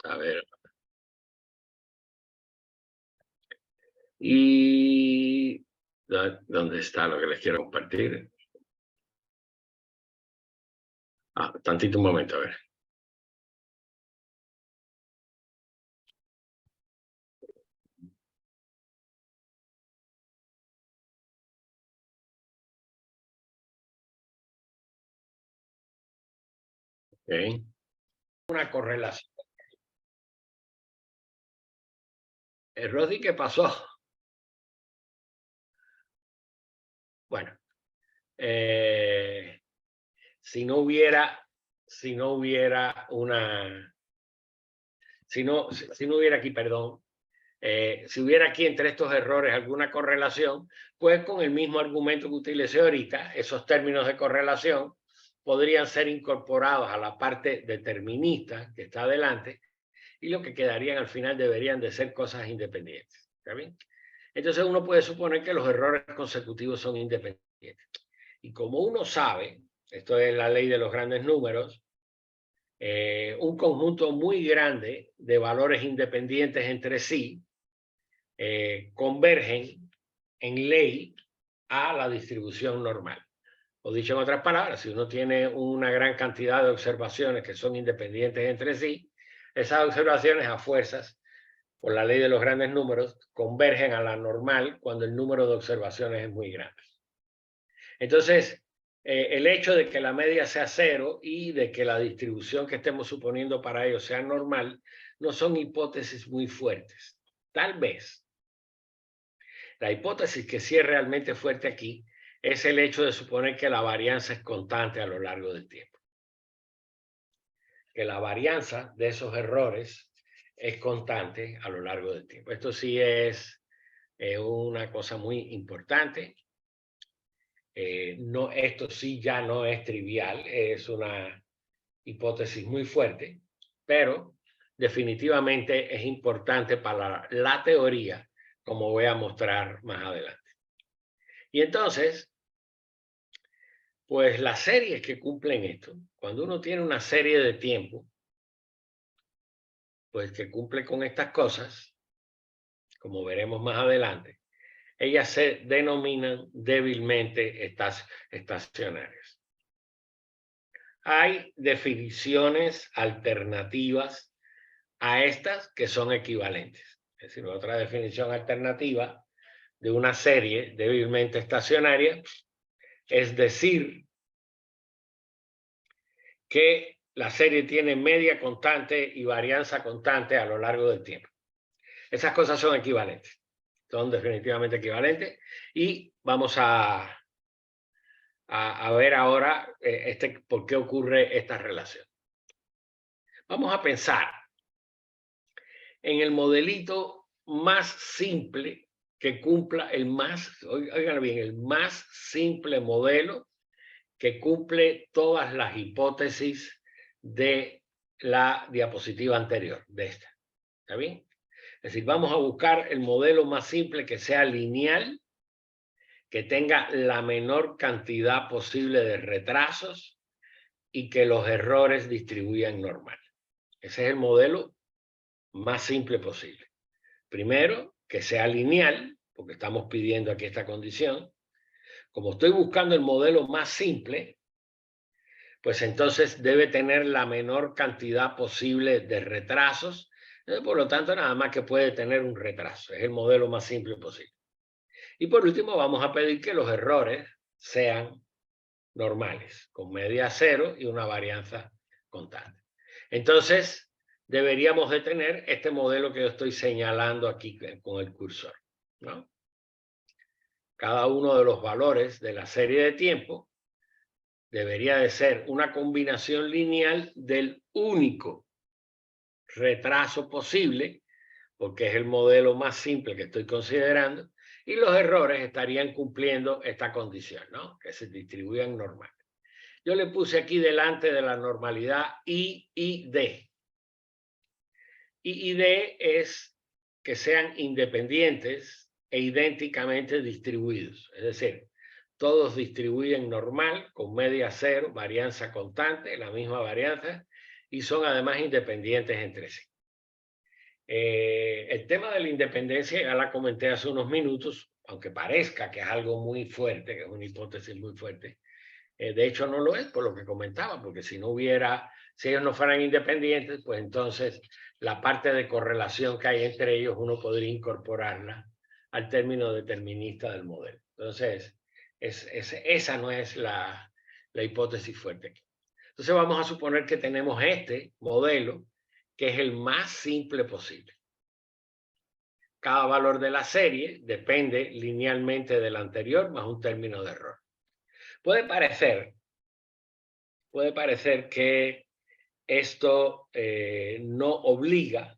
A ver. Y ¿dónde está lo que les quiero compartir? Tantito un momento, a ver. Okay. Una correlación. Rodi, ¿qué pasó? Bueno, si no hubiera aquí, perdón, si hubiera aquí entre estos errores alguna correlación, pues con el mismo argumento que utilicé ahorita, esos términos de correlación podrían ser incorporados a la parte determinista que está adelante y lo que quedarían al final deberían de ser cosas independientes. ¿Está bien? Entonces uno puede suponer que los errores consecutivos son independientes. Y como uno sabe, esto es la ley de los grandes números, un conjunto muy grande de valores independientes entre sí convergen en ley a la distribución normal. O dicho en otras palabras, si uno tiene una gran cantidad de observaciones que son independientes entre sí, esas observaciones a fuerzas, por la ley de los grandes números, convergen a la normal cuando el número de observaciones es muy grande. Entonces, el hecho de que la media sea cero y de que la distribución que estemos suponiendo para ello sea normal, no son hipótesis muy fuertes. Tal vez la hipótesis que sí es realmente fuerte aquí es el hecho de suponer que la varianza es constante a lo largo del tiempo. Que la varianza de esos errores es constante a lo largo del tiempo. Esto sí es una cosa muy importante. No, esto sí ya no es trivial, es una hipótesis muy fuerte, pero definitivamente es importante para la teoría, como voy a mostrar más adelante. Y entonces, pues las series que cumplen esto, cuando uno tiene una serie de tiempo, pues que cumple con estas cosas, como veremos más adelante, ellas se denominan débilmente estacionarias. Hay definiciones alternativas a estas que son equivalentes. Es decir, otra definición alternativa de una serie débilmente estacionaria es decir que la serie tiene media constante y varianza constante a lo largo del tiempo. Esas cosas son equivalentes, son definitivamente equivalentes y vamos a ver ahora por qué ocurre esta relación. Vamos a pensar en el modelito más simple que cumpla oigan bien, el más simple modelo que cumple todas las hipótesis de la diapositiva anterior, de esta. ¿Está bien? Es decir, vamos a buscar el modelo más simple que sea lineal, que tenga la menor cantidad posible de retrasos y que los errores distribuyan normal. Ese es el modelo más simple posible. Primero, que sea lineal, porque estamos pidiendo aquí esta condición. Como estoy buscando el modelo más simple, pues entonces debe tener la menor cantidad posible de retrasos. Por lo tanto, nada más que puede tener un retraso. Es el modelo más simple posible. Y por último, vamos a pedir que los errores sean normales, con media cero y una varianza constante. Entonces, deberíamos de tener este modelo que yo estoy señalando aquí con el cursor, ¿no? Cada uno de los valores de la serie de tiempo debería de ser una combinación lineal del único retraso posible, porque es el modelo más simple que estoy considerando, y los errores estarían cumpliendo esta condición, ¿no? Que se distribuyan normal. Yo le puse aquí delante de la normalidad I y D. I y D es que sean independientes e idénticamente distribuidos. Es decir, todos distribuyen normal, con media cero, varianza constante, la misma varianza, y son además independientes entre sí. El tema de la independencia ya la comenté hace unos minutos, aunque parezca que es algo muy fuerte, que es una hipótesis muy fuerte. De hecho, no lo es por lo que comentaba, porque si ellos no fueran independientes, pues entonces la parte de correlación que hay entre ellos uno podría incorporarla al término determinista del modelo. Entonces, esa no es la hipótesis fuerte. Entonces vamos a suponer que tenemos este modelo, que es el más simple posible. Cada valor de la serie depende linealmente del anterior más un término de error. Puede parecer que esto no obliga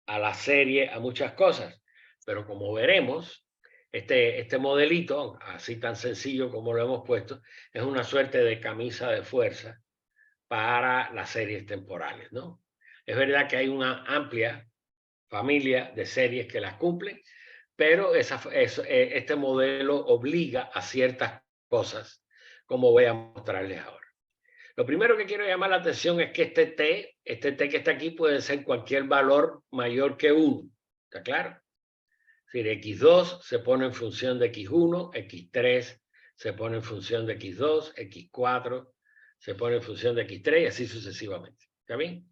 a la serie a muchas cosas, pero como veremos, este modelito, así tan sencillo como lo hemos puesto, es una suerte de camisa de fuerza para las series temporales, ¿no? Es verdad que hay una amplia familia de series que las cumplen, pero este modelo obliga a ciertas cosas, como voy a mostrarles ahora. Lo primero que quiero llamar la atención es que este t que está aquí puede ser cualquier valor mayor que 1. ¿Está claro? Es decir, x2 se pone en función de x1, x3 se pone en función de x2, x4 se pone en función de x3 y así sucesivamente. ¿Está bien?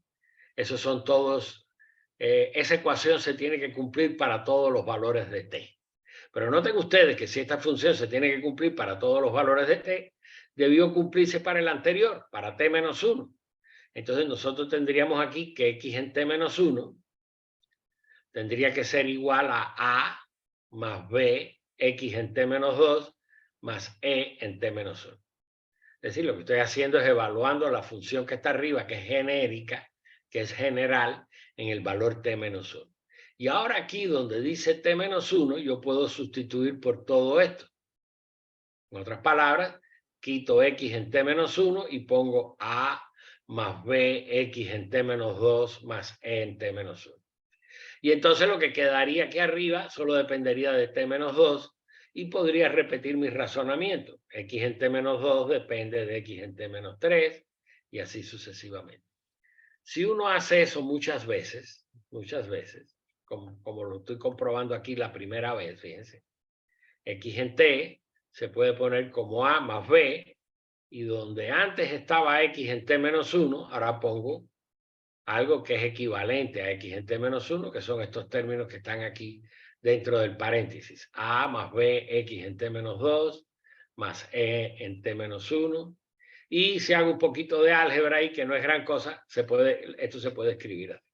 Esos son todos, esa ecuación se tiene que cumplir para todos los valores de t. Pero noten ustedes que si esta función se tiene que cumplir para todos los valores de t, debió cumplirse para el anterior, para t menos 1. Entonces nosotros tendríamos aquí que x en t menos 1 tendría que ser igual a más b x en t menos 2 más e en t menos 1. Es decir, lo que estoy haciendo es evaluando la función que está arriba, que es genérica, que es general, en el valor t menos 1. Y ahora aquí donde dice t menos 1, yo puedo sustituir por todo esto. En otras palabras, quito x en t menos 1 y pongo a más b x en t menos 2 más e en t menos 1. Y entonces lo que quedaría aquí arriba solo dependería de t menos 2 y podría repetir mi razonamiento. X en t menos 2 depende de x en t menos 3 y así sucesivamente. Si uno hace eso muchas veces, como lo estoy comprobando aquí la primera vez, fíjense, x en t se puede poner como a más b y donde antes estaba x en t menos 1, ahora pongo algo que es equivalente a x en t menos 1, que son estos términos que están aquí dentro del paréntesis. A más b x en t menos 2 más e en t menos 1. Y si hago un poquito de álgebra ahí, que no es gran cosa, esto se puede escribir así.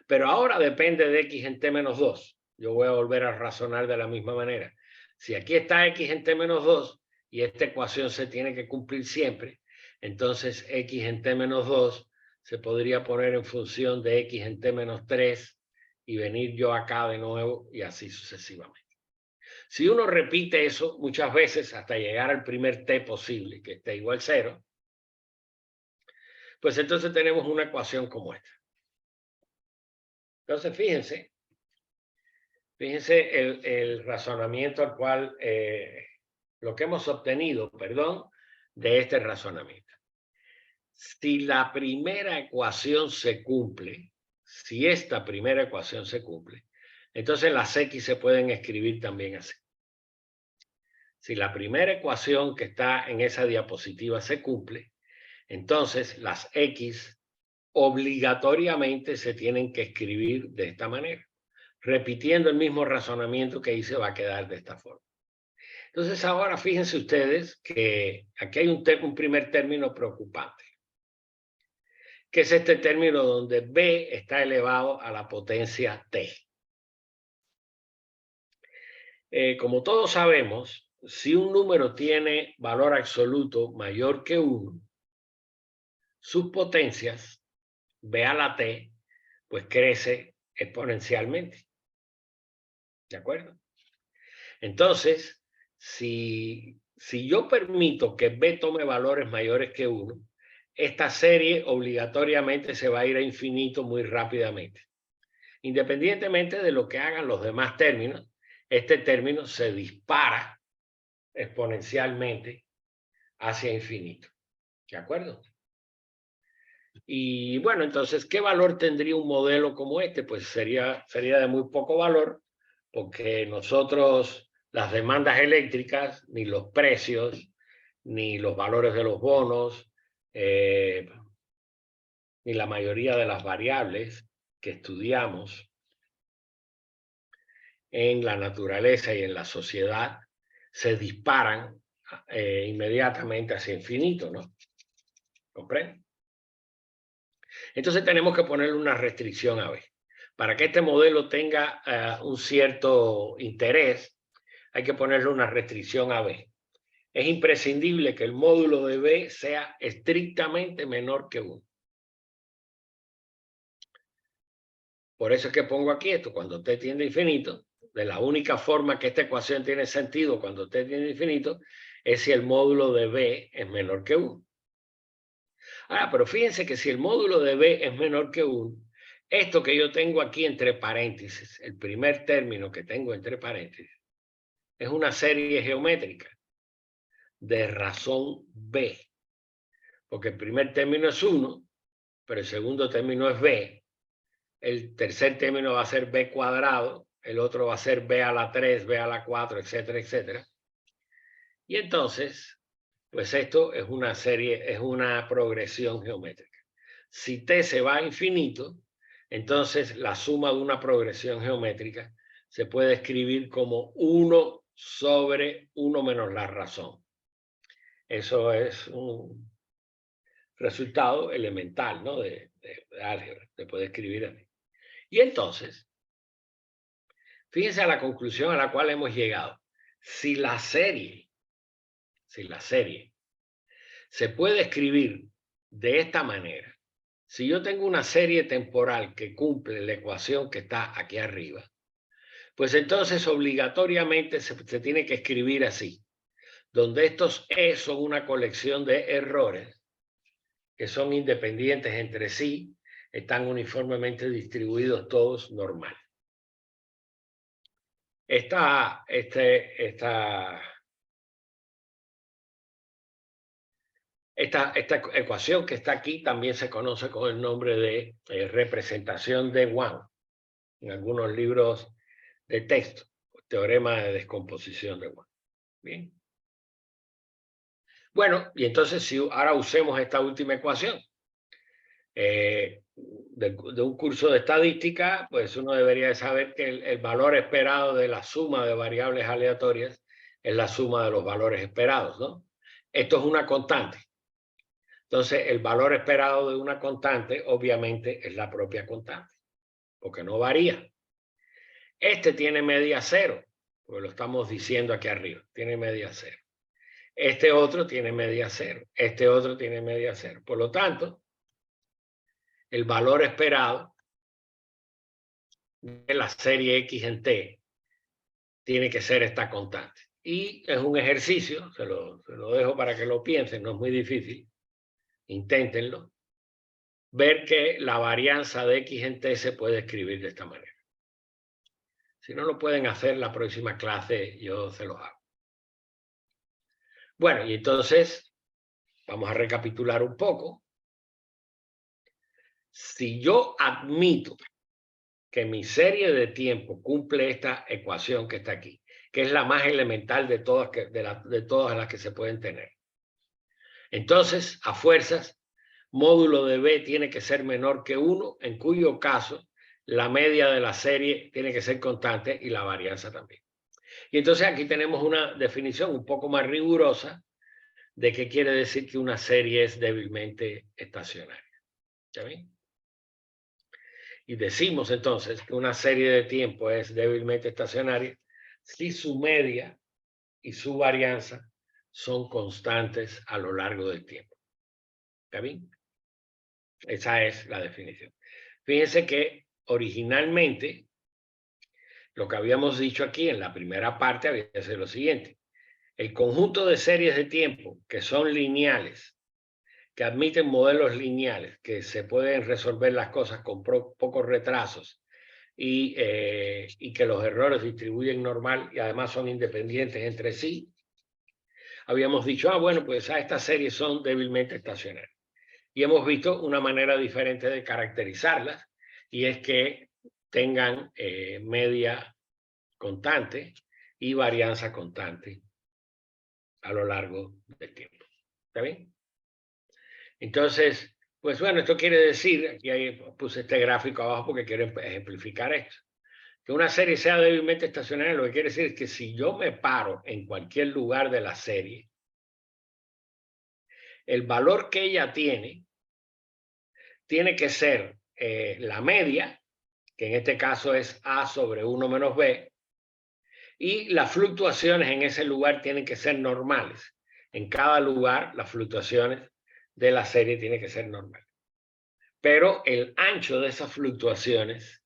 Pero ahora depende de x en t menos 2. Yo voy a volver a razonar de la misma manera. Si aquí está x en t menos 2 y esta ecuación se tiene que cumplir siempre, entonces x en t menos 2 se podría poner en función de x en t menos 3 y venir yo acá de nuevo y así sucesivamente. Si uno repite eso muchas veces hasta llegar al primer t posible, que esté igual a 0, pues entonces tenemos una ecuación como esta. Entonces fíjense el razonamiento al cual, lo que hemos obtenido, de este razonamiento. Si la primera ecuación se cumple, si esta primera ecuación se cumple, entonces las x se pueden escribir también así. Si la primera ecuación que está en esa diapositiva se cumple, entonces las x obligatoriamente se tienen que escribir de esta manera. Repitiendo el mismo razonamiento que hice, va a quedar de esta forma. Entonces ahora fíjense ustedes que aquí hay un primer término preocupante, que es este término donde b está elevado a la potencia t. Como todos sabemos, si un número tiene valor absoluto mayor que 1, sus potencias, b a la t, pues crece exponencialmente. ¿De acuerdo? Entonces, si yo permito que b tome valores mayores que 1, esta serie obligatoriamente se va a ir a infinito muy rápidamente. Independientemente de lo que hagan los demás términos, este término se dispara exponencialmente hacia infinito. ¿De acuerdo? Y bueno, entonces, ¿qué valor tendría un modelo como este? Pues sería de muy poco valor, porque nosotros las demandas eléctricas, ni los precios, ni los valores de los bonos, ni la mayoría de las variables que estudiamos en la naturaleza y en la sociedad se disparan inmediatamente hacia infinito, ¿no? ¿Comprenden? Entonces tenemos que ponerle una restricción a B. Para que este modelo tenga un cierto interés, hay que ponerle una restricción a B. Es imprescindible que el módulo de B sea estrictamente menor que 1. Por eso es que pongo aquí esto, cuando t tiende a infinito, de la única forma que esta ecuación tiene sentido cuando t tiende a infinito, es si el módulo de B es menor que 1. Ahora, pero fíjense que si el módulo de B es menor que 1, esto que yo tengo aquí entre paréntesis, el primer término que tengo entre paréntesis, es una serie geométrica de razón B. Porque el primer término es 1, pero el segundo término es B. El tercer término va a ser B cuadrado, el otro va a ser B a la 3, B a la 4, etcétera, etcétera. Y entonces, pues esto es una serie, es una progresión geométrica. Si t se va a infinito, entonces la suma de una progresión geométrica se puede escribir como 1 sobre 1 menos la razón. Eso es un resultado elemental, ¿no? de álgebra, se puede escribir así. Y entonces, fíjense a la conclusión a la cual hemos llegado. Si la serie se puede escribir de esta manera, si yo tengo una serie temporal que cumple la ecuación que está aquí arriba, pues entonces obligatoriamente se tiene que escribir así, donde estos E son una colección de errores que son independientes entre sí, están uniformemente distribuidos todos normal. Esta ecuación que está aquí también se conoce con el nombre de representación de Wann, en algunos libros de texto, teorema de descomposición de Wann. Bien. Bueno, y entonces si ahora usemos esta última ecuación de un curso de estadística, pues uno debería de saber que el valor esperado de la suma de variables aleatorias es la suma de los valores esperados, ¿no? Esto es una constante. Entonces, el valor esperado de una constante, obviamente, es la propia constante, porque no varía. Este tiene media cero, porque lo estamos diciendo aquí arriba, tiene media cero. Este otro tiene media cero, este otro tiene media cero. Por lo tanto, el valor esperado de la serie X en T tiene que ser esta constante. Y es un ejercicio, se lo dejo para que lo piensen, no es muy difícil, inténtenlo, ver que la varianza de X en T se puede escribir de esta manera. Si no lo pueden hacer, la próxima clase yo se los hago. Bueno, y entonces vamos a recapitular un poco. Si yo admito que mi serie de tiempo cumple esta ecuación que está aquí, que es la más elemental de todas, de todas las que se pueden tener, entonces, a fuerzas, módulo de B tiene que ser menor que 1, en cuyo caso la media de la serie tiene que ser constante y la varianza también. Y entonces aquí tenemos una definición un poco más rigurosa de qué quiere decir que una serie es débilmente estacionaria. ¿Ya ven? Y decimos entonces que una serie de tiempo es débilmente estacionaria si su media y su varianza son constantes a lo largo del tiempo. ¿Está bien? Esa es la definición. Fíjense que originalmente lo que habíamos dicho aquí en la primera parte había sido lo siguiente. El conjunto de series de tiempo que son lineales, que admiten modelos lineales, que se pueden resolver las cosas con pocos retrasos y que los errores distribuyen normal y además son independientes entre sí, habíamos dicho, bueno, pues estas series son débilmente estacionarias. Y hemos visto una manera diferente de caracterizarlas, y es que tengan media constante y varianza constante a lo largo del tiempo. ¿Está bien? Entonces, pues bueno, esto quiere decir, aquí puse este gráfico abajo porque quiero ejemplificar esto, que una serie sea débilmente estacionaria, lo que quiere decir es que si yo me paro en cualquier lugar de la serie, el valor que ella tiene que ser la media, que en este caso es A sobre 1 menos B, y las fluctuaciones en ese lugar tienen que ser normales. En cada lugar, las fluctuaciones de la serie tienen que ser normales. Pero el ancho de esas fluctuaciones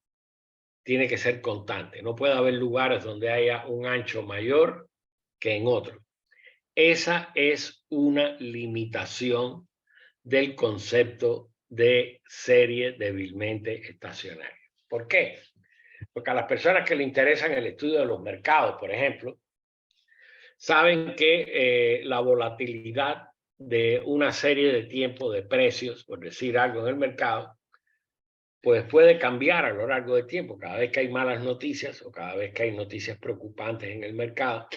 tiene que ser constante. No puede haber lugares donde haya un ancho mayor que en otro. Esa es una limitación del concepto de serie débilmente estacionaria. ¿Por qué? Porque a las personas que le interesan el estudio de los mercados, por ejemplo, saben que la volatilidad de una serie de tiempo de precios, por decir algo en el mercado, pues puede cambiar a lo largo del tiempo. Cada vez que hay malas noticias o cada vez que hay noticias preocupantes en el mercado,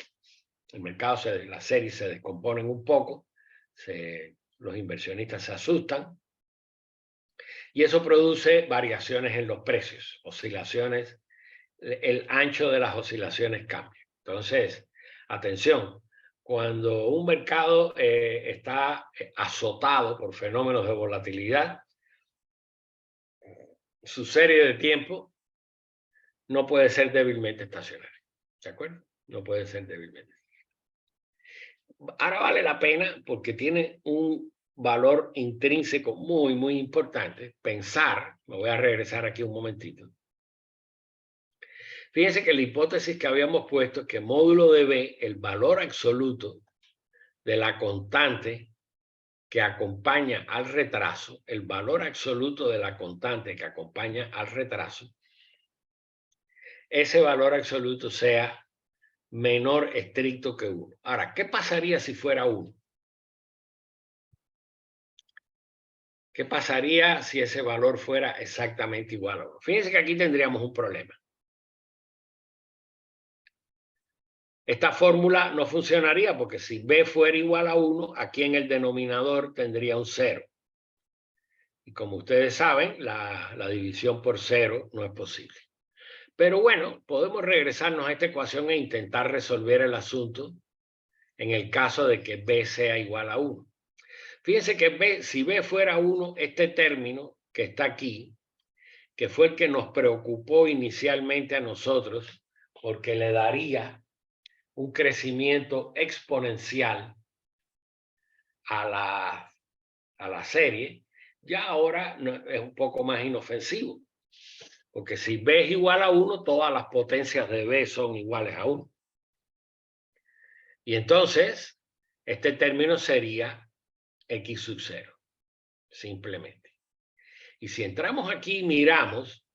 las series se descomponen un poco, los inversionistas se asustan y eso produce variaciones en los precios, oscilaciones, el ancho de las oscilaciones cambia. Entonces, atención, cuando un mercado está azotado por fenómenos de volatilidad, su serie de tiempo no puede ser débilmente estacionaria. ¿De acuerdo? No puede ser débilmente. Ahora vale la pena porque tiene un valor intrínseco muy, muy importante pensar, me voy a regresar aquí un momentito. Fíjense que la hipótesis que habíamos puesto es que módulo de B, el valor absoluto de la constante que acompaña al retraso, el valor absoluto de la constante que acompaña al retraso, ese valor absoluto sea menor estricto que 1. Ahora, ¿qué pasaría si fuera 1? ¿Qué pasaría si ese valor fuera exactamente igual a 1? Fíjense que aquí tendríamos un problema. Esta fórmula no funcionaría porque si B fuera igual a 1, aquí en el denominador tendría un 0. Y como ustedes saben, la división por 0 no es posible. Pero bueno, podemos regresarnos a esta ecuación e intentar resolver el asunto en el caso de que B sea igual a 1. Fíjense que si B fuera 1, este término que está aquí, que fue el que nos preocupó inicialmente a nosotros, porque le daría un crecimiento exponencial a la serie, ya ahora es un poco más inofensivo. Porque si B es igual a 1, todas las potencias de B son iguales a 1. Y entonces, este término sería X sub 0, simplemente. Y si entramos aquí y miramos,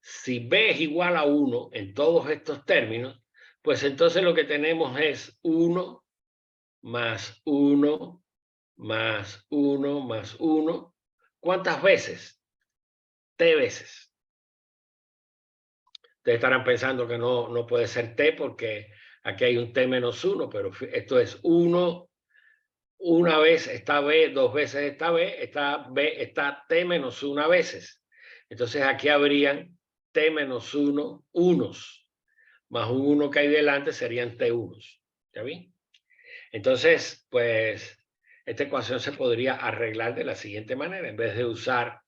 si B es igual a 1 en todos estos términos, pues entonces lo que tenemos es 1 más 1 más 1 más 1. ¿Cuántas veces? T veces. Ustedes estarán pensando que no puede ser T porque aquí hay un T menos 1, pero esto es 1, una vez está B, dos veces está B, está T menos 1 veces. Entonces aquí habrían T menos 1 unos, más un 1 que hay delante serían T unos. ¿Ya vi? Entonces, pues, esta ecuación se podría arreglar de la siguiente manera. En vez de usar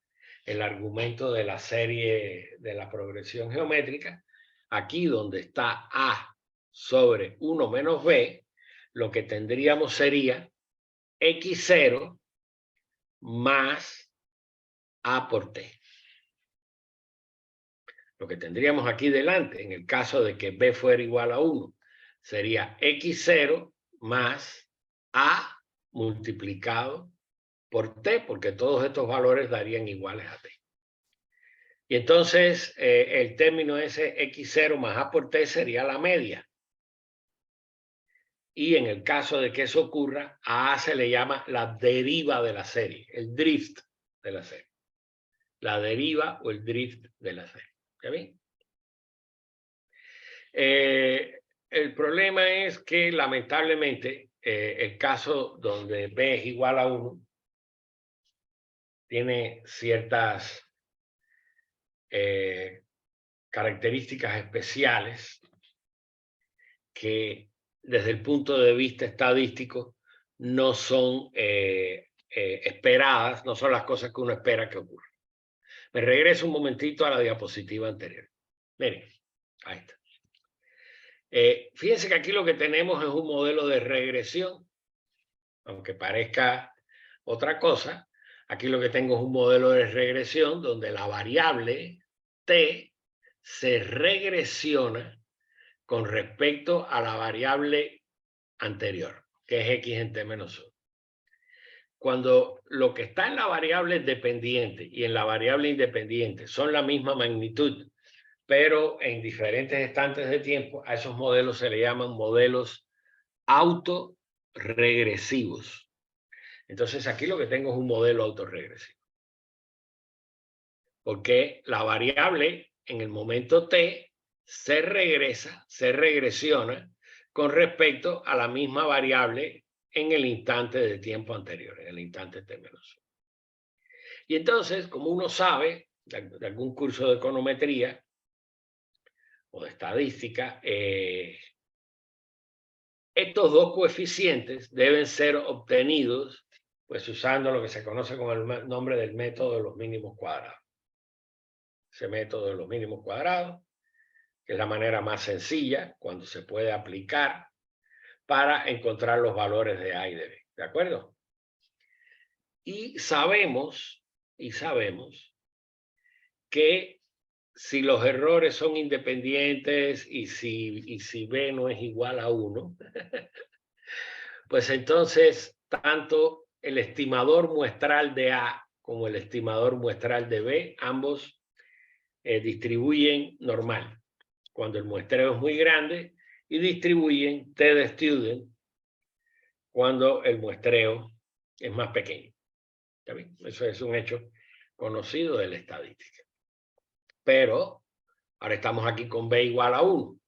el argumento de la serie de la progresión geométrica, aquí donde está A sobre 1 menos B, lo que tendríamos sería X0 más A por T. Lo que tendríamos aquí delante, en el caso de que B fuera igual a 1, sería X0 más A multiplicado por T, porque todos estos valores darían iguales a T. Y entonces el término ese X0 más A por T sería la media. Y en el caso de que eso ocurra, a A se le llama la deriva de la serie, el drift de la serie. La deriva o el drift de la serie. ¿Está bien? El problema es que lamentablemente el caso donde B es igual a 1 tiene ciertas características especiales que desde el punto de vista estadístico no son esperadas, no son las cosas que uno espera que ocurran. Me regreso un momentito a la diapositiva anterior. Miren, ahí está. Fíjense que aquí lo que tenemos es un modelo de regresión, aunque parezca otra cosa. Aquí lo que tengo es un modelo de regresión donde la variable t se regresiona con respecto a la variable anterior, que es x en t menos 1. Cuando lo que está en la variable dependiente y en la variable independiente son la misma magnitud, pero en diferentes instantes de tiempo, a esos modelos se le llaman modelos autorregresivos. Entonces aquí lo que tengo es un modelo autorregresivo. Porque la variable en el momento t se regresiona con respecto a la misma variable en el instante de tiempo anterior, en el instante t menos 1. Y entonces, como uno sabe de algún curso de econometría o de estadística, estos dos coeficientes deben ser obtenidos pues usando lo que se conoce con el nombre del método de los mínimos cuadrados. Ese método de los mínimos cuadrados, que es la manera más sencilla cuando se puede aplicar para encontrar los valores de A y de B. ¿De acuerdo? Y sabemos que si los errores son independientes y si B no es igual a 1, pues entonces tanto el estimador muestral de A como el estimador muestral de B, ambos distribuyen normal, cuando el muestreo es muy grande, y distribuyen T de student cuando el muestreo es más pequeño. ¿Está bien? Eso es un hecho conocido de la estadística. Pero ahora estamos aquí con B igual a 1.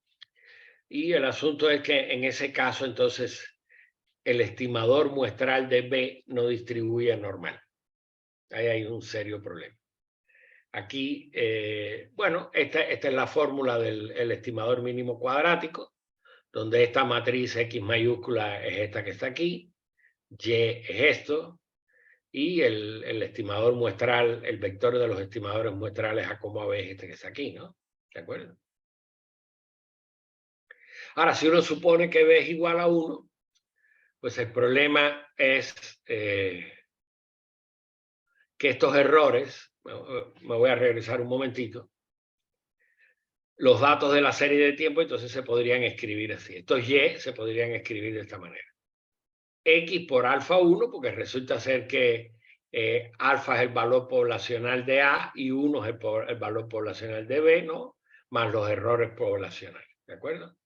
Y el asunto es que en ese caso, entonces, el estimador muestral de B no distribuye normal. Ahí hay un serio problema. Aquí, bueno, esta es la fórmula del estimador mínimo cuadrático, donde esta matriz X mayúscula es esta que está aquí, Y es esto, y el estimador muestral, el vector de los estimadores muestrales A, B es este que está aquí, ¿no? ¿De acuerdo? Ahora, si uno supone que B es igual a 1, pues el problema es que estos errores, me voy a regresar un momentito, los datos de la serie de tiempo entonces se podrían escribir así. Estos Y se podrían escribir de esta manera. X por alfa 1, porque resulta ser que alfa es el valor poblacional de A y 1 es el valor poblacional de B, ¿no? Más los errores poblacionales, ¿de acuerdo?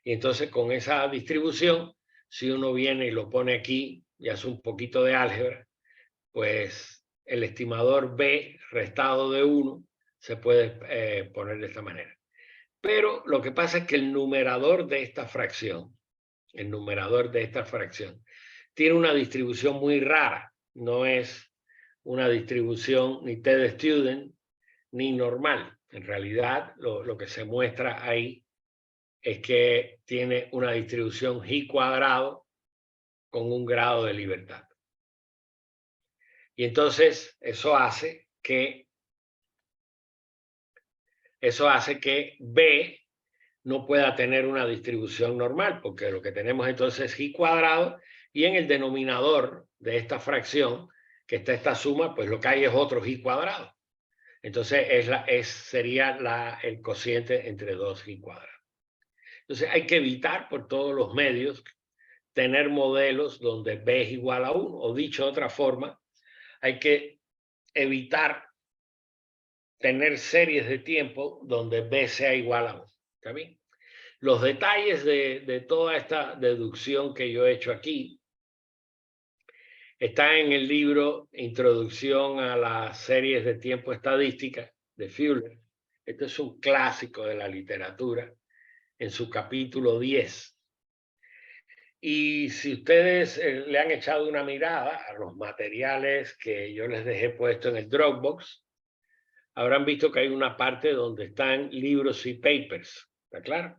Y entonces con esa distribución, si uno viene y lo pone aquí y hace un poquito de álgebra, pues el estimador B restado de 1 se puede poner de esta manera. Pero lo que pasa es que el numerador de esta fracción, tiene una distribución muy rara. No es una distribución ni T de student ni normal. En realidad, lo que se muestra ahí es que tiene una distribución G cuadrado con un grado de libertad. Y entonces eso hace que B no pueda tener una distribución normal, porque lo que tenemos entonces es G cuadrado, y en el denominador de esta fracción, que está esta suma, pues lo que hay es otro G cuadrado. Entonces sería el cociente entre 2 G cuadrados. Entonces hay que evitar por todos los medios tener modelos donde B es igual a 1, o dicho de otra forma, hay que evitar tener series de tiempo donde B sea igual a 1. ¿Está bien? Los detalles de toda esta deducción que yo he hecho aquí Está en el libro Introducción a las series de tiempo estadística de Fuller. Esto es un clásico de la literatura en su capítulo 10. Y si ustedes le han echado una mirada a los materiales que yo les dejé puesto en el Dropbox, habrán visto que hay una parte donde están libros y papers. ¿Está claro?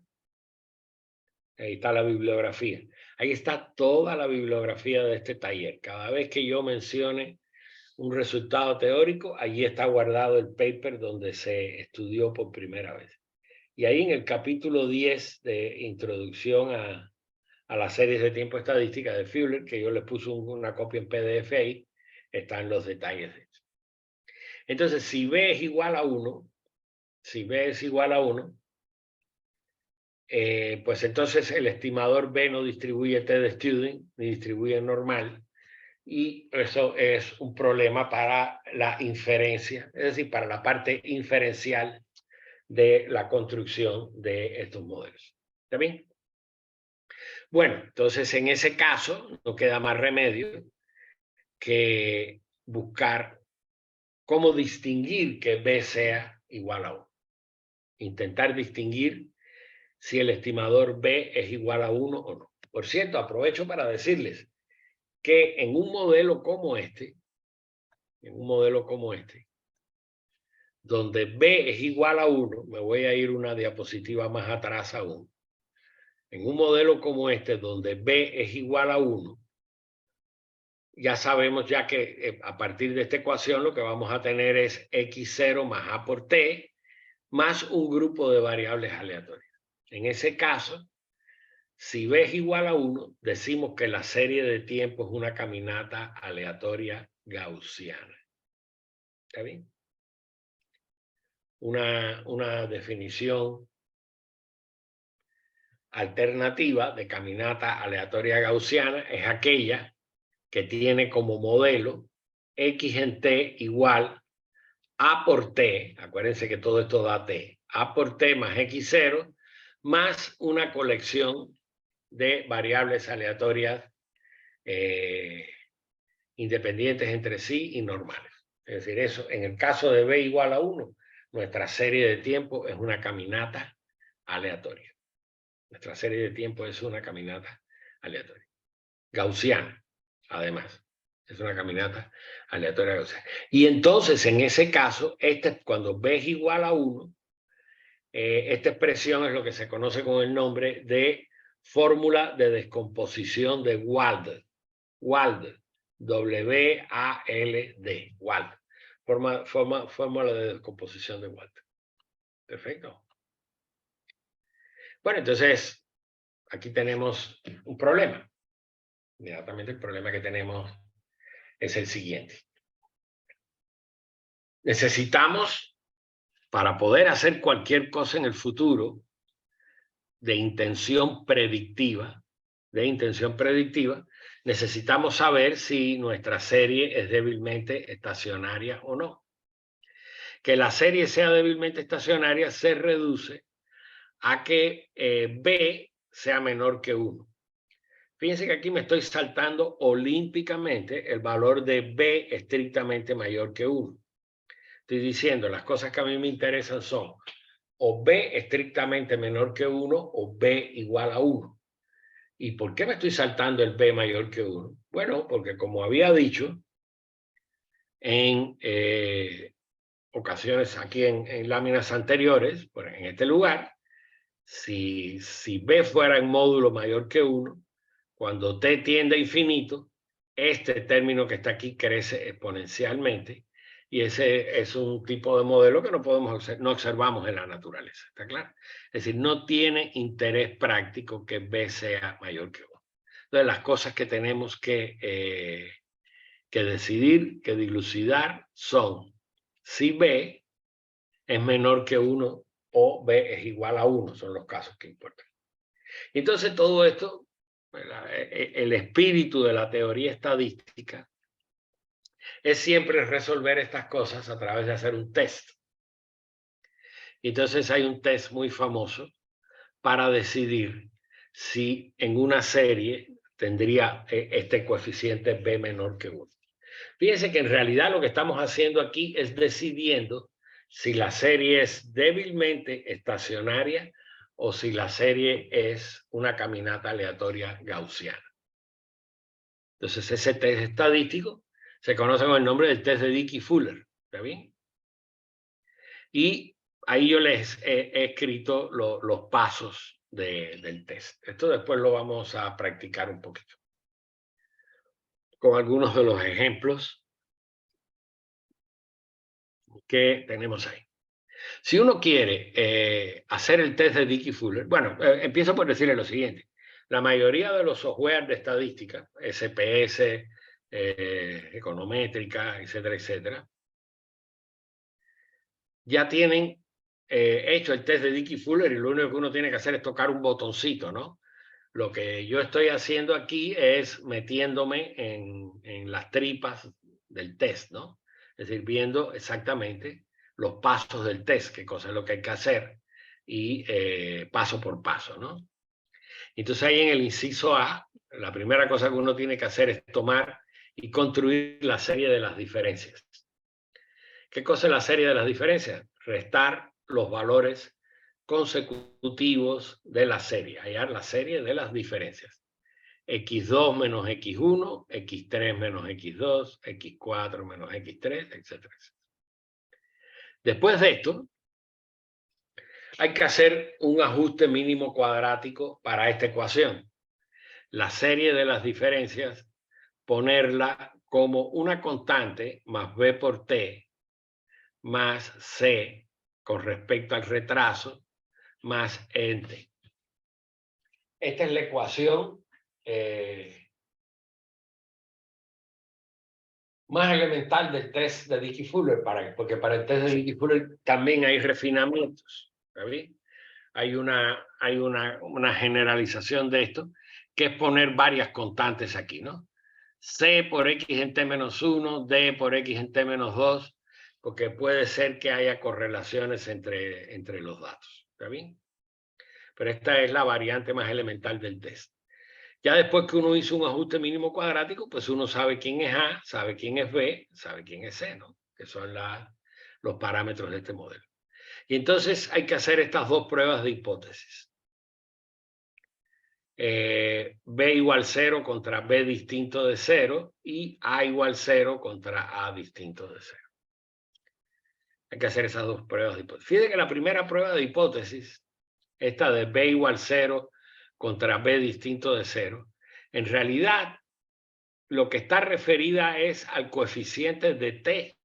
Ahí está la bibliografía. Ahí está toda la bibliografía de este taller. Cada vez que yo mencione un resultado teórico, allí está guardado el paper donde se estudió por primera vez. Y ahí en el capítulo 10 de Introducción a las series de tiempo estadística de Fuller, que yo les puse una copia en PDF ahí, están los detalles de eso. Entonces, si B es igual a 1, si B es igual a 1, pues entonces el estimador B no distribuye T de Student, ni distribuye normal, y eso es un problema para la inferencia, es decir, para la parte inferencial de la construcción de estos modelos. ¿Está bien? Bueno, entonces en ese caso no queda más remedio que buscar cómo distinguir que B sea igual a 1. Intentar distinguir si el estimador B es igual a 1 o no. Por cierto, aprovecho para decirles que en un modelo como este, donde B es igual a 1, me voy a ir una diapositiva más atrás aún. En un modelo como este, donde B es igual a 1, ya sabemos ya que a partir de esta ecuación lo que vamos a tener es x0 más a por t más un grupo de variables aleatorias. En ese caso, si B es igual a 1, decimos que la serie de tiempo es una caminata aleatoria gaussiana. ¿Está bien? Una definición alternativa de caminata aleatoria gaussiana es aquella que tiene como modelo x en t igual a por t, acuérdense que todo esto da t, a por t más x0, más una colección de variables aleatorias independientes entre sí y normales. Es decir, eso, en el caso de b igual a 1, nuestra serie de tiempo es una caminata aleatoria. Nuestra serie de tiempo es una caminata aleatoria. Gaussiana, además. Es una caminata aleatoria gaussiana. Y entonces, en ese caso, cuando b es igual a 1, esta expresión es lo que se conoce con el nombre de fórmula de descomposición de Wald. Wald. W-A-L-D. Wald. Fórmula de descomposición de Wald. Perfecto. Bueno, entonces, aquí tenemos un problema. Inmediatamente el problema que tenemos es el siguiente. Necesitamos, para poder hacer cualquier cosa en el futuro de intención predictiva, necesitamos saber si nuestra serie es débilmente estacionaria o no. Que la serie sea débilmente estacionaria se reduce a que B sea menor que 1. Fíjense que aquí me estoy saltando olímpicamente el valor de B estrictamente mayor que 1. Estoy diciendo, las cosas que a mí me interesan son o B estrictamente menor que 1 o B igual a 1. ¿Y por qué me estoy saltando el B mayor que 1? Bueno, porque como había dicho en ocasiones aquí en láminas anteriores, en este lugar, si B fuera en módulo mayor que 1, cuando t tiende a infinito, este término que está aquí crece exponencialmente y ese es un tipo de modelo que no observamos en la naturaleza, ¿está claro? Es decir, no tiene interés práctico que B sea mayor que 1. Entonces, las cosas que tenemos que decidir, que dilucidar son si B es menor que 1 o B es igual a 1, son los casos que importan. Entonces, todo esto, el espíritu de la teoría estadística es siempre resolver estas cosas a través de hacer un test. Entonces hay un test muy famoso para decidir si en una serie tendría este coeficiente B menor que 1. Fíjense que en realidad lo que estamos haciendo aquí es decidiendo si la serie es débilmente estacionaria o si la serie es una caminata aleatoria gaussiana. Entonces ese test estadístico se conoce con el nombre del test de Dickey-Fuller. ¿Está bien? Y ahí yo les he escrito los pasos del test. Esto después lo vamos a practicar un poquito con algunos de los ejemplos que tenemos ahí. Si uno quiere hacer el test de Dickey-Fuller, bueno, empiezo por decirle lo siguiente. La mayoría de los software de estadística, SPS, econométrica, etcétera, etcétera, ya tienen hecho el test de Dickey-Fuller y lo único que uno tiene que hacer es tocar un botoncito, ¿no? Lo que yo estoy haciendo aquí es metiéndome en las tripas del test, ¿no? Es decir, viendo exactamente los pasos del test, qué cosa es lo que hay que hacer y paso por paso, ¿no? Entonces ahí en el inciso A, la primera cosa que uno tiene que hacer es tomar y construir la serie de las diferencias. ¿Qué cosa es la serie de las diferencias? Restar los valores consecutivos de la serie, hallar la serie de las diferencias. X2 menos X1, X3 menos X2, X4 menos X3, etcétera. Después de esto, hay que hacer un ajuste mínimo cuadrático para esta ecuación. La serie de las diferencias, ponerla como una constante más B por T más C con respecto al retraso más N. Esta es la ecuación más elemental del test de Dickey-Fuller, porque para el test de Dickey-Fuller también hay refinamientos. ¿Sabes? Hay una generalización de esto, que es poner varias constantes aquí, ¿no? C por X en T menos 1, D por X en T menos 2, porque puede ser que haya correlaciones entre los datos. ¿Está bien? Pero esta es la variante más elemental del test. Ya después que uno hizo un ajuste mínimo cuadrático, pues uno sabe quién es A, sabe quién es B, sabe quién es C, ¿no? Que son los parámetros de este modelo. Y entonces hay que hacer estas dos pruebas de hipótesis. B igual 0 contra B distinto de 0 y A igual 0 contra A distinto de 0. Hay que hacer esas dos pruebas de hipótesis. Fíjense que la primera prueba de hipótesis, esta de B igual 0 contra B distinto de 0, en realidad lo que está referida es al coeficiente de T,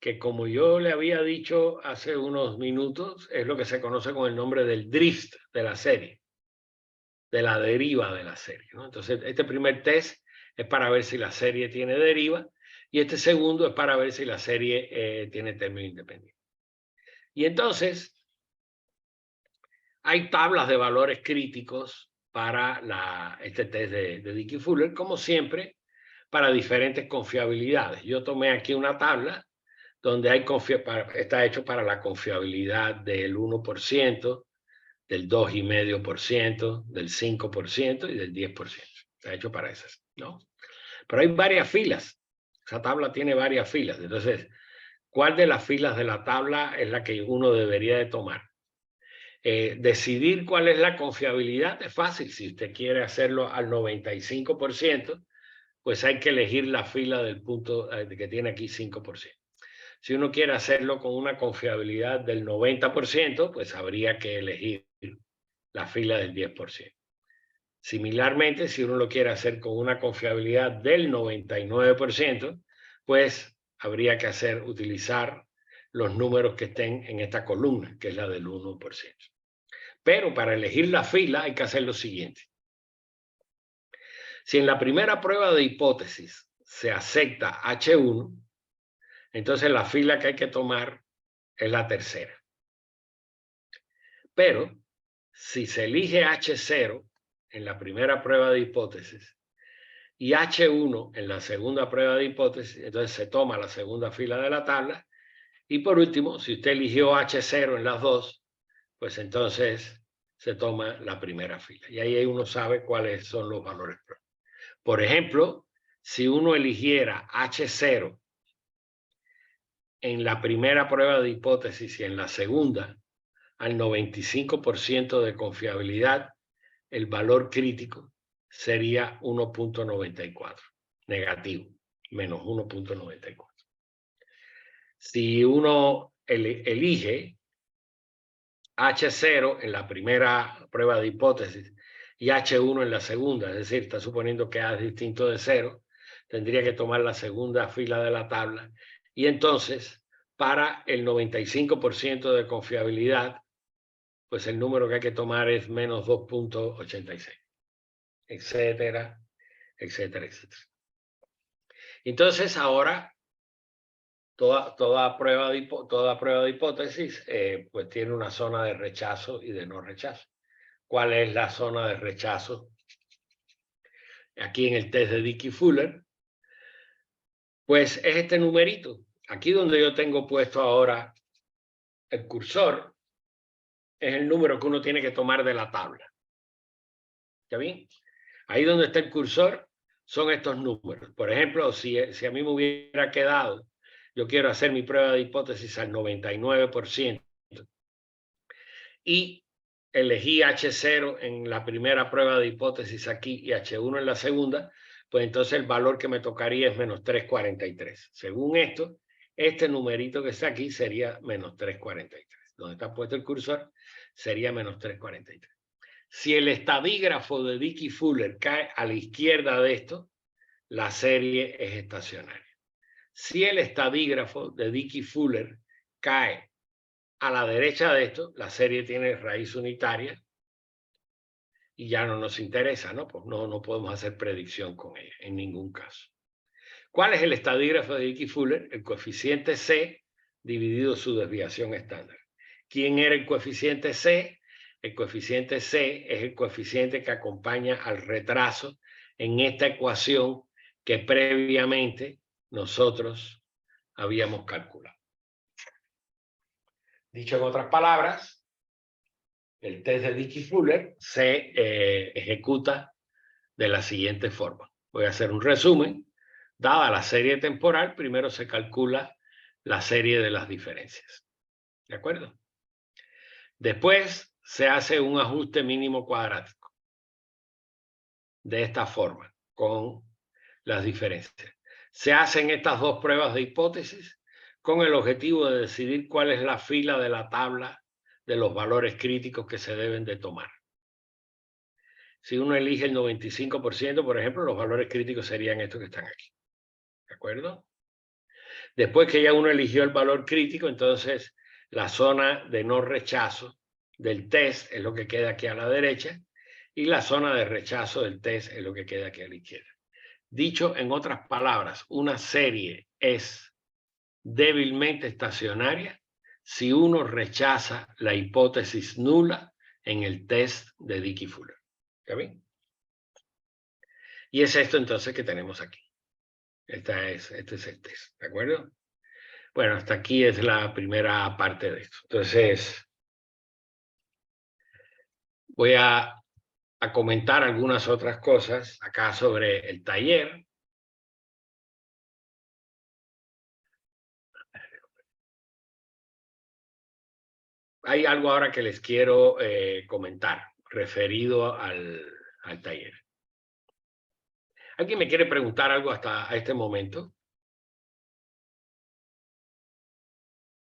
que como yo le había dicho hace unos minutos, es lo que se conoce con el nombre del drift de la serie, de la deriva de la serie, ¿no? Entonces, este primer test es para ver si la serie tiene deriva y este segundo es para ver si la serie tiene término independiente. Y entonces, hay tablas de valores críticos para este test de Dickey-Fuller, como siempre, para diferentes confiabilidades. Yo tomé aquí una tabla donde está hecho para la confiabilidad del 1%, del 2,5%, del 5% y del 10%. Está hecho para esas, ¿no? Pero hay varias filas. Esa tabla tiene varias filas. Entonces, ¿cuál de las filas de la tabla es la que uno debería de tomar? Decidir cuál es la confiabilidad es fácil. Si usted quiere hacerlo al 95%, pues hay que elegir la fila del punto que tiene aquí 5%. Si uno quiere hacerlo con una confiabilidad del 90%, pues habría que elegir la fila del 10%. Similarmente, si uno lo quiere hacer con una confiabilidad del 99%, pues habría que utilizar los números que estén en esta columna, que es la del 1%. Pero para elegir la fila hay que hacer lo siguiente. Si en la primera prueba de hipótesis se acepta H1, entonces la fila que hay que tomar es la tercera. Pero si se elige H0 en la primera prueba de hipótesis y H1 en la segunda prueba de hipótesis, entonces se toma la segunda fila de la tabla. Y por último, si usted eligió H0 en las dos, pues entonces se toma la primera fila. Y ahí uno sabe cuáles son los valores. Por ejemplo, si uno eligiera H0 en la primera prueba de hipótesis y en la segunda, al 95% de confiabilidad, el valor crítico sería 1.94, negativo, menos 1.94. Si uno elige H0 en la primera prueba de hipótesis y H1 en la segunda, es decir, está suponiendo que A es distinto de 0, tendría que tomar la segunda fila de la tabla y entonces para el 95% de confiabilidad, pues el número que hay que tomar es menos 2.86, etcétera, etcétera, etcétera. Entonces ahora toda prueba de hipótesis pues tiene una zona de rechazo y de no rechazo. ¿Cuál es la zona de rechazo? Aquí en el test de Dickey-Fuller, pues es este numerito. Aquí donde yo tengo puesto ahora el cursor, es el número que uno tiene que tomar de la tabla. ¿Está bien? Ahí donde está el cursor son estos números. Por ejemplo, si a mí me hubiera quedado, yo quiero hacer mi prueba de hipótesis al 99% y elegí H0 en la primera prueba de hipótesis aquí y H1 en la segunda, pues entonces el valor que me tocaría es menos 343. Según esto, este numerito que está aquí sería menos 343. Donde está puesto el cursor sería menos 343. Si el estadígrafo de Dickey-Fuller cae a la izquierda de esto, la serie es estacionaria. Si el estadígrafo de Dickey-Fuller cae a la derecha de esto, la serie tiene raíz unitaria y ya no nos interesa, ¿no? Pues no podemos hacer predicción con ella en ningún caso. ¿Cuál es el estadígrafo de Dickey-Fuller? El coeficiente C dividido su desviación estándar. ¿Quién era el coeficiente C? El coeficiente C es el coeficiente que acompaña al retraso en esta ecuación que previamente nosotros habíamos calculado. Dicho en otras palabras, el test de Dickey-Fuller se ejecuta de la siguiente forma. Voy a hacer un resumen. Dada la serie temporal, primero se calcula la serie de las diferencias. ¿De acuerdo? Después se hace un ajuste mínimo cuadrático. De esta forma, con las diferencias. Se hacen estas dos pruebas de hipótesis con el objetivo de decidir cuál es la fila de la tabla de los valores críticos que se deben de tomar. Si uno elige el 95%, por ejemplo, los valores críticos serían estos que están aquí. ¿De acuerdo? Después que ya uno eligió el valor crítico, entonces la zona de no rechazo del test es lo que queda aquí a la derecha y la zona de rechazo del test es lo que queda aquí a la izquierda. Dicho en otras palabras, una serie es débilmente estacionaria si uno rechaza la hipótesis nula en el test de Dickey-Fuller. ¿Está bien? Y es esto entonces que tenemos aquí. Este es el test, ¿de acuerdo? Bueno, hasta aquí es la primera parte de esto. Entonces, voy a comentar algunas otras cosas acá sobre el taller. Hay algo ahora que les quiero comentar referido al taller. ¿Alguien me quiere preguntar algo hasta este momento?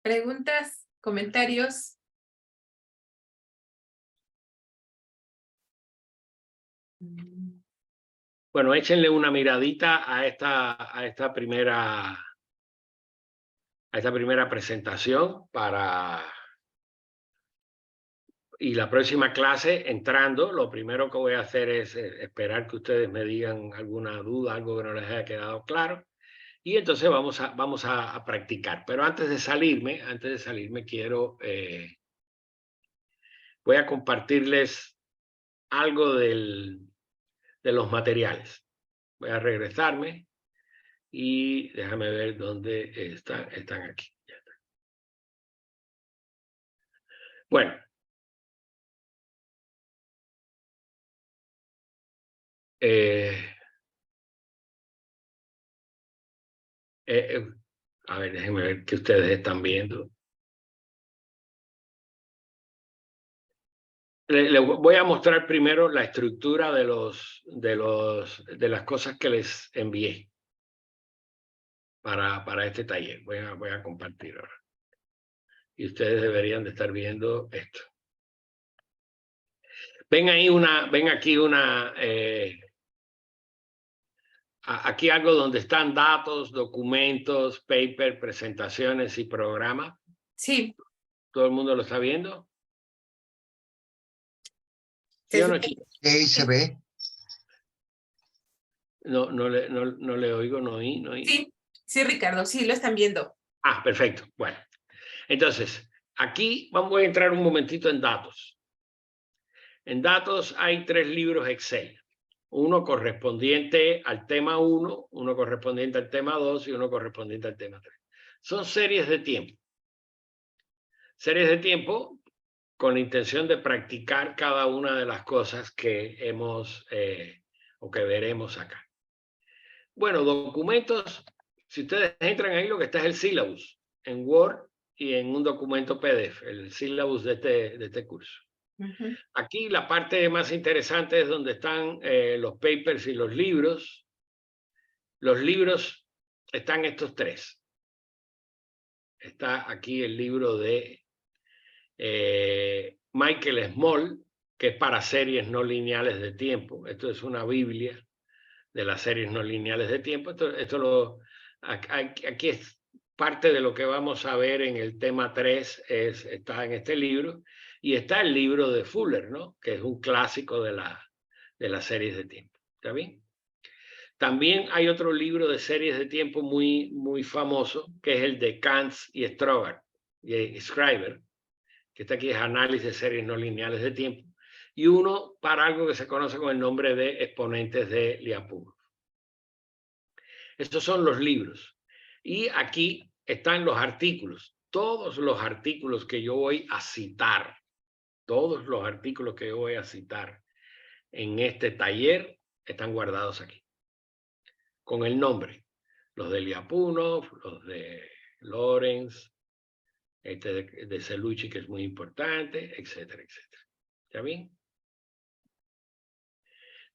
Preguntas, comentarios. Bueno, échenle una miradita a esta primera presentación y la próxima clase, entrando, lo primero que voy a hacer es esperar que ustedes me digan alguna duda, algo que no les haya quedado claro, y entonces vamos a practicar. Pero antes de salirme voy a compartirles algo de los materiales. Voy a regresarme y déjame ver dónde están aquí. Bueno, a ver, déjenme ver qué ustedes están viendo. Le voy a mostrar primero la estructura de las cosas que les envié para este taller. Voy a compartir ahora. Y ustedes deberían de estar viendo esto. Ven aquí aquí algo donde están datos, documentos, paper, presentaciones y programas. Sí. ¿Todo el mundo lo está viendo? ¿Sí o no, chicos? Sí, se ve. No le oigo, no oí. Sí, Ricardo, sí, lo están viendo. Ah, perfecto. Bueno, entonces, aquí voy a entrar un momentito en datos. En datos hay 3 libros Excel. Uno correspondiente al tema 1, uno correspondiente al tema 2 y uno correspondiente al tema 3. Son series de tiempo. Series de tiempo con la intención de practicar cada una de las cosas que hemos o que veremos acá. Bueno, documentos, si ustedes entran ahí, lo que está es el syllabus en Word y en un documento PDF, el syllabus de este curso. Aquí la parte más interesante es donde están los papers y los libros. Los libros están estos 3. Está aquí el libro de Michael Small, que es para series no lineales de tiempo. Esto es una Biblia de las series no lineales de tiempo. Aquí es parte de lo que vamos a ver en el tema 3, está en este libro, y está el libro de Fuller, ¿no? Que es un clásico de las series de tiempo. ¿Está bien? También hay otro libro de series de tiempo muy, muy famoso, que es el de Kantz y Scriber, que está aquí, es Análisis de series no lineales de tiempo, y uno para algo que se conoce con el nombre de Exponentes de Lyapunov. Estos son los libros. Y aquí están los artículos. Todos los artículos que yo voy a citar, todos los artículos que yo voy a citar en este taller están guardados aquí. Con el nombre. Los de Lyapunov, los de Lorenz, este de Cellucci, que es muy importante, etcétera, etcétera. ¿Está bien?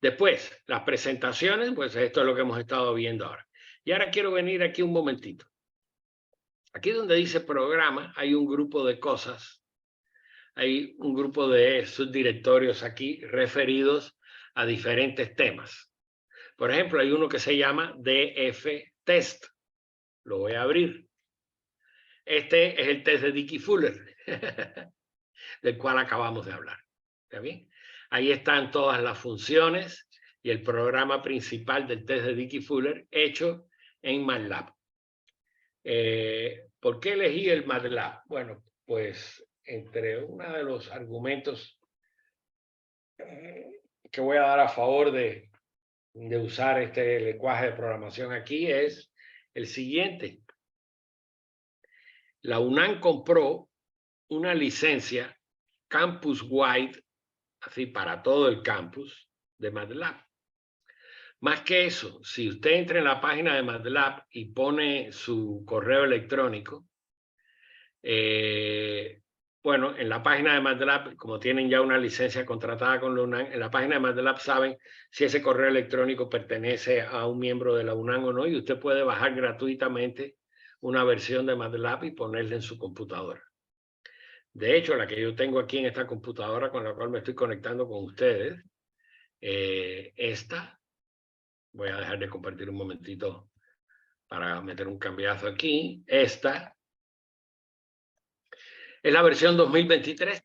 Después, las presentaciones, pues esto es lo que hemos estado viendo ahora. Y ahora quiero venir aquí un momentito. Aquí donde dice programa hay un grupo de cosas, hay un grupo de subdirectorios aquí referidos a diferentes temas. Por ejemplo, hay uno que se llama DF Test. Lo voy a abrir. Este es el test de Dickey Fuller, del cual acabamos de hablar. ¿Está bien? Ahí están todas las funciones y el programa principal del test de Dickey Fuller hecho en MATLAB. ¿Por qué elegí el MATLAB? Bueno, pues entre uno de los argumentos que voy a dar a favor de usar este lenguaje de programación aquí es el siguiente. La UNAM compró una licencia campus-wide, así para todo el campus, de MATLAB. Más que eso, si usted entra en la página de MATLAB y pone su correo electrónico, bueno, en la página de MATLAB, como tienen ya una licencia contratada con la UNAM, en la página de MATLAB saben si ese correo electrónico pertenece a un miembro de la UNAM o no, y usted puede bajar gratuitamente una versión de MATLAB y ponerla en su computadora. De hecho, la que yo tengo aquí en esta computadora con la cual me estoy conectando con ustedes, esta, voy a dejar de compartir un momentito para meter un cambiazo aquí, esta es la versión 2023.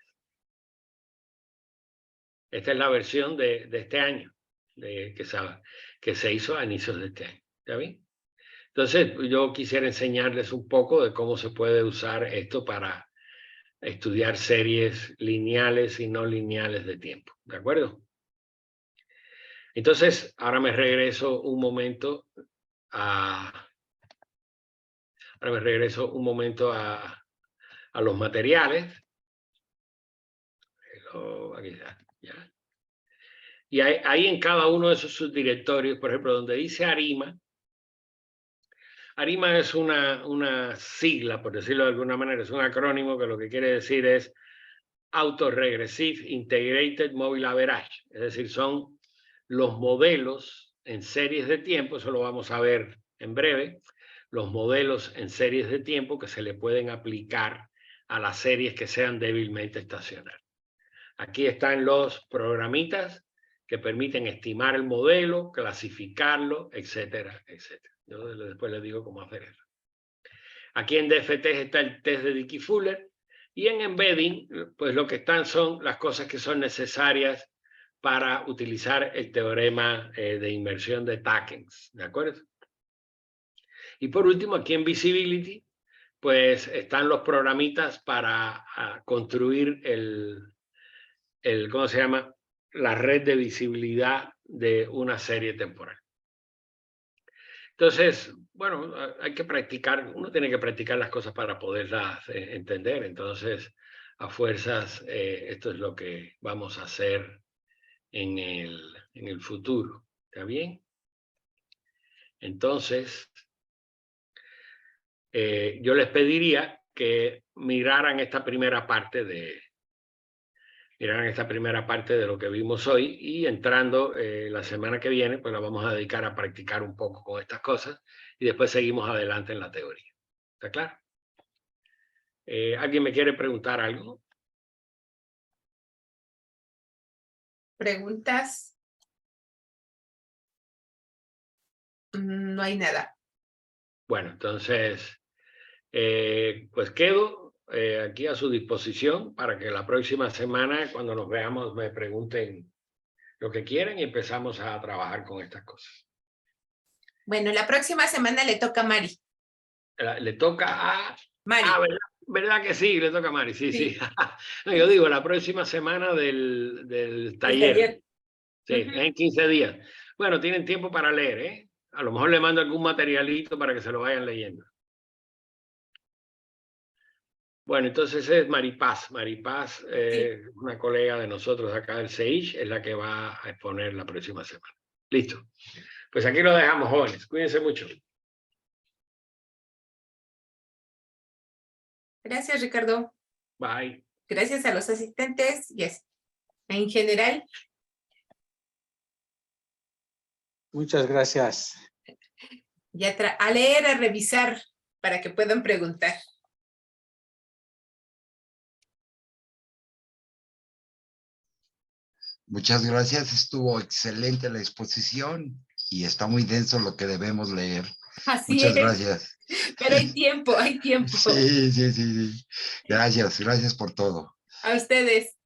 Esta es la versión de este año, que se hizo a inicios de este año. ¿Está bien? Entonces, yo quisiera enseñarles un poco de cómo se puede usar esto para estudiar series lineales y no lineales de tiempo. ¿De acuerdo? Entonces, ahora me regreso un momento a los materiales. Aquí está, ya. Y ahí en cada uno de esos subdirectorios, por ejemplo, donde dice ARIMA, ARIMA es una sigla, por decirlo de alguna manera, es un acrónimo que lo que quiere decir es Autoregressive Integrated Mobile Average, es decir, son los modelos en series de tiempo, eso lo vamos a ver en breve, los modelos en series de tiempo que se le pueden aplicar a las series que sean débilmente estacionarias. Aquí están los programitas que permiten estimar el modelo, clasificarlo, etcétera, etcétera. Yo después les digo cómo hacer eso. Aquí en DFT está el test de Dickey-Fuller y en Embedding, pues lo que están son las cosas que son necesarias para utilizar el teorema de inversión de Takens, ¿de acuerdo? Y por último, aquí en Visibility, pues están los programitas para construir ¿cómo se llama? La red de visibilidad de una serie temporal. Entonces, bueno, hay que practicar, uno tiene que practicar las cosas para poderlas entender. Entonces, a fuerzas, esto es lo que vamos a hacer en el futuro. ¿Está bien? Entonces, yo les pediría que miraran esta primera parte de lo que vimos hoy y entrando la semana que viene, pues la vamos a dedicar a practicar un poco con estas cosas y después seguimos adelante en la teoría. ¿Está claro? ¿Alguien me quiere preguntar algo? ¿Preguntas? No hay nada. Bueno, entonces, pues quedo aquí a su disposición para que la próxima semana, cuando nos veamos, me pregunten lo que quieren y empezamos a trabajar con estas cosas. Bueno, la próxima semana le toca a Mari. Le toca a... Mari. ¿Verdad que sí? Le toca a Mari, sí. No, yo digo, la próxima semana del taller. Sí, en 15 días. Bueno, tienen tiempo para leer, ¿eh? A lo mejor le mando algún materialito para que se lo vayan leyendo. Bueno, entonces es Maripaz. Maripaz, una colega de nosotros acá del CEIJ, es la que va a exponer la próxima semana. Listo. Pues aquí lo dejamos, jóvenes. Cuídense mucho. Gracias, Ricardo. Bye. Gracias a los asistentes y en general. Muchas gracias. Y a leer, a revisar, para que puedan preguntar. Muchas gracias, estuvo excelente la exposición y está muy denso lo que debemos leer. Así Muchas es. Gracias. Pero hay tiempo, hay tiempo. Sí. Gracias por todo. A ustedes.